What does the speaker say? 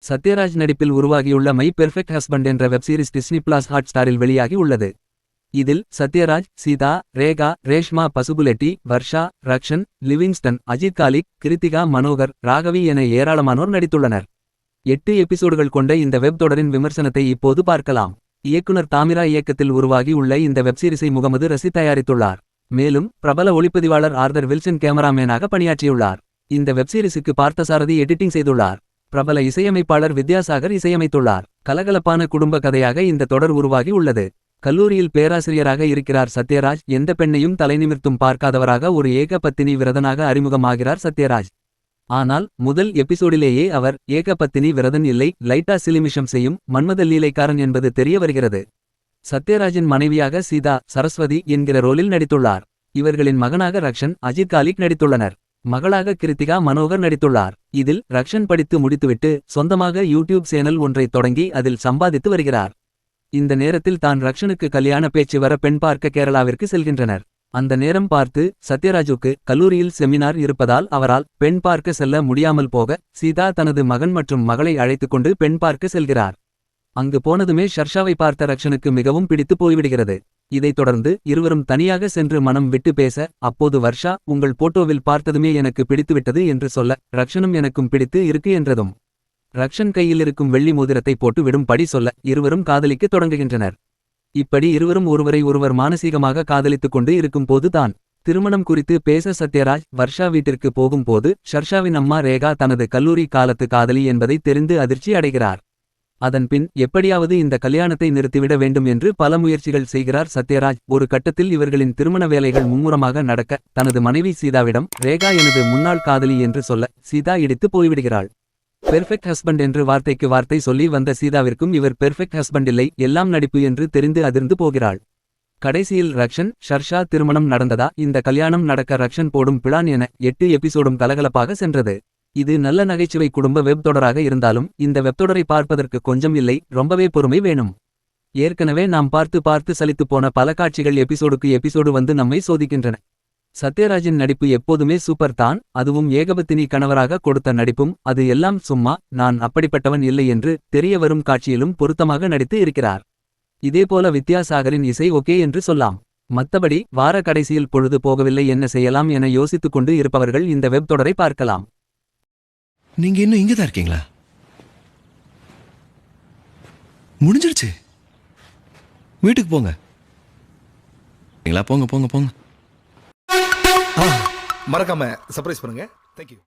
சத்யராஜ் நடிப்பில் உருவாகியுள்ள my perfect husband என்ற வெப்சீரிஸ் டிஸ்னி பிளஸ் ஹாட் ஸ்டாரில் வெளியாகி உள்ளது. இதில் சத்யராஜ், சீதா, ரேகா, ரேஷ்மா பசுபுலெட்டி, வர்ஷா, ரக்ஷன், லிவிங்ஸ்டன், அஜித் காலிக், கிருத்திகா மனோகர், ராகவி என ஏராளமானோர் நடித்துள்ளனர். 8 எபிசோடுகள் கொண்ட இந்த வெப் தொடரின் விமர்சனத்தை இப்போது பார்க்கலாம். இயக்குனர் தாமிரா இயக்கத்தில் உருவாகி உள்ள இந்த வெப்சீரிஸை முகமது ரசி தயாரித்துள்ளார். மேலும் பிரபல ஒளிப்பதிவாளர் ஆர்தர் வில்சன் கேமராமேனாக பணியாற்றியுள்ளார். இந்த வெப்சீரிஸுக்கு பார்த்தசாரதி எடிட்டிங் செய்துள்ளார். பிரபல இசையமைப்பாளர் வித்யாசாகர் இசையமைத்துள்ளார். கலகலப்பான குடும்ப கதையாக இந்த தொடர் உருவாகி உள்ளது. கல்லூரியில் பேராசிரியராக இருக்கிறார் சத்யராஜ். எந்த பெண்ணையும் தலைநிமிர்த்தும் பார்க்காதவராக ஒரு ஏக பத்தினி விரதனாக அறிமுகமாகிறார் சத்யராஜ். ஆனால் முதல் எபிசோடிலேயே அவர் ஏக பத்தினி விரதன் இல்லை, லைட்டா சிலிமிஷம் செய்யும் மன்மத லீலைக்காரன் என்பது தெரிய வருகிறது. சத்யராஜின் மனைவியாக சீதா சரஸ்வதி என்கிற ரோலில் நடித்துள்ளார். இவர்களின் மகனாக ரக்ஷன், அஜித் காலிக் நடித்துள்ளனர். மகளாக கிருத்திகா மனோகர் நடித்துள்ளார். இதில் ரக்ஷன் படித்து முடித்துவிட்டு சொந்தமாக யூடியூப் சேனல் ஒன்றை தொடங்கி அதில் சம்பாதித்து வருகிறார். இந்த நேரத்தில் தான் ரக்ஷனுக்கு கல்யாண பேச்சு வர பெண் பார்க்க கேரளாவிற்கு செல்கின்றனர். அந்த நேரம் பார்த்து சத்யராஜுக்கு கல்லூரியில் செமினார் இருப்பதால் அவரால் பெண் பார்க்க செல்ல முடியாமல் போக சீதா தனது மகன் மற்றும் மகளை அழைத்துக்கொண்டு பெண் பார்க்க செல்கிறார். அங்கு போனதுமே ஷர்ஷாவை பார்த்த ரக்ஷனுக்கு மிகவும் பிடித்து போய்விடுகிறது. இதைத் தொடர்ந்து இருவரும் தனியாக சென்று மனம் விட்டு பேச, அப்போது வர்ஷா, உங்கள் போட்டோவில் பார்த்ததுமே எனக்கு பிடித்துவிட்டது என்று சொல்ல, ரக்ஷனும் எனக்கும் பிடித்து இருக்கு என்றதும் ரக்ஷன் கையில் இருக்கும் வெள்ளி மோதிரத்தை போட்டு விடும்படி சொல்ல இருவரும் காதலிக்க தொடங்குகின்றனர். இப்படி இருவரும் ஒருவரை ஒருவர் மானசீகமாக காதலித்துக் கொண்டு இருக்கும் போது தான் திருமணம் குறித்து பேச சத்யராஜ் வர்ஷா வீட்டிற்கு போகும்போது ஷர்ஷாவின் அம்மா ரேகா தனது கல்லூரி காலத்து காதலி என்பதை தெரிந்து அதிர்ச்சி அடைகிறார். அதன்பின் எப்படியாவது இந்த கல்யாணத்தை நிறுத்திவிட வேண்டும் என்று பல முயற்சிகள் செய்கிறார் சத்யராஜ். ஒரு கட்டத்தில் இவர்களின் திருமண வேலைகள் மும்முரமாக நடக்க தனது மனைவி சீதாவிடம் ரேகா எனது முன்னாள் காதலி என்று சொல்ல சீதா இடித்து போய்விடுகிறாள். பெர்ஃபெக்ட் ஹஸ்பண்ட் என்று வார்த்தைக்கு வார்த்தை சொல்லி வந்த சீதாவிற்கும் இவர் பெர்ஃபெக்ட் ஹஸ்பண்ட் இல்லை, எல்லாம் நடிப்பு என்று தெரிந்து அதிர்ந்து போகிறாள். கடைசியில் ரக்ஷன், ஷர்ஷா திருமணம் நடந்ததா, இந்த கல்யாணம் நடக்க ரக்ஷன் போடும் பிளான் என 8 எபிசோடும் கலகலப்பாக சென்றது. இது நல்ல நகைச்சுவை குடும்ப வெப் தொடராக இருந்தாலும் இந்த வெப்தொடரை பார்ப்பதற்கு கொஞ்சம் இல்லை, ரொம்பவே பொறுமை வேணும். ஏற்கனவே நாம் பார்த்து சலித்துப்போன பல காட்சிகள் எபிசோடுக்கு எபிசோடு வந்து நம்மை சோதிக்கின்றன. சத்யராஜின் நடிப்பு எப்போதுமே சூப்பர் தான். அதுவும் ஏகபத்தினி கணவராக கொடுத்த நடிப்பும் அது எல்லாம் சும்மா, நான் அப்படிப்பட்டவன் இல்லை என்று தெரிய வரும் காட்சியிலும் பொருத்தமாக நடித்து இருக்கிறார். இதேபோல வித்யாசாகரின் இசை ஓகே என்று சொல்லாம். மத்தபடி வார கடைசியில் பொழுது போகவில்லை, என்ன செய்யலாம் என யோசித்துக் கொண்டு இருப்பவர்கள் இந்த வெப் தொடரை பார்க்கலாம். நீங்க இன்னும் இங்கதான் இருக்கீங்களா? முடிஞ்சிருச்சு, வீட்டுக்கு போங்க. போங்க போங்க போங்க. மறக்காம சர்ப்ரைஸ் பண்ணுங்க. தேங்க்யூ.